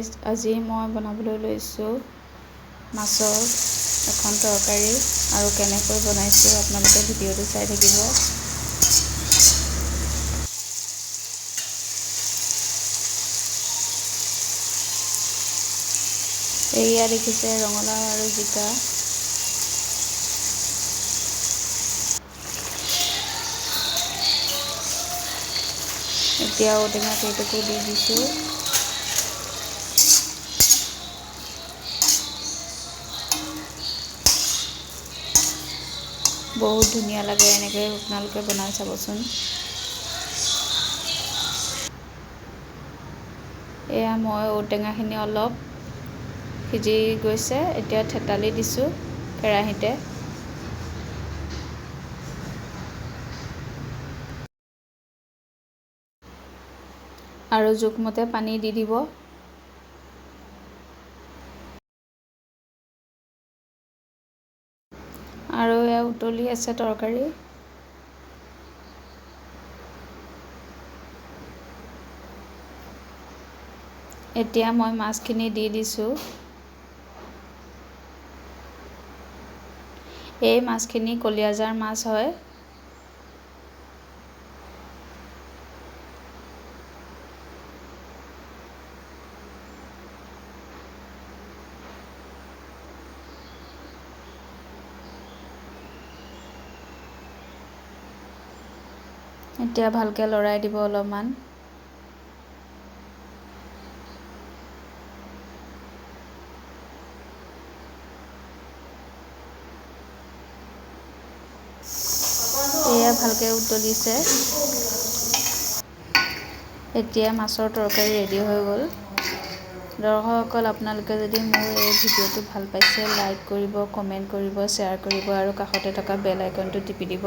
Guys, আজি মই বনাবলৈ লৈছোঁ মাছৰ এখন তৰকাৰী আৰু কেনেকৈ বনাইছোঁ আপোনালোকে ভিডিঅ'টো চাই থাকিব। এয়া দেখিছে ৰঙালাও আৰু জিকা। এতিয়া ঔটেঙা কেইটুকু দি দিছোঁ। বহুত ধুনীয়া লাগে, এনেকৈ আপোনালোকে বনাই চাবচোন। এয়া মই ঔটেঙাখিনি অলপ সিজি গৈছে, এতিয়া থেতালি দিছোঁ কেৰাহীতে। আৰু জোখমতে পানী দি দিব। আৰু এয়া উতলি আছে তৰকাৰী। এতিয়া মই মাছখিনি দি দিছোঁ। এই মাছখিনি কলিয়াজাৰ মাছ হয়। এতিয়া ভালকৈ লৰাই দিব অলপমান। এয়া ভালকৈ উতলিছে। এতিয়া মাছৰ তৰকাৰী ৰেডি হৈ গ'ল। দৰ্শকসকল, আপোনালোকে যদি মোৰ এই ভিডিঅ'টো ভাল পাইছে, লাইক কৰিব, কমেণ্ট কৰিব, শ্বেয়াৰ কৰিব আৰু কাষতে থকা বেল আইকনটো টিপি দিব।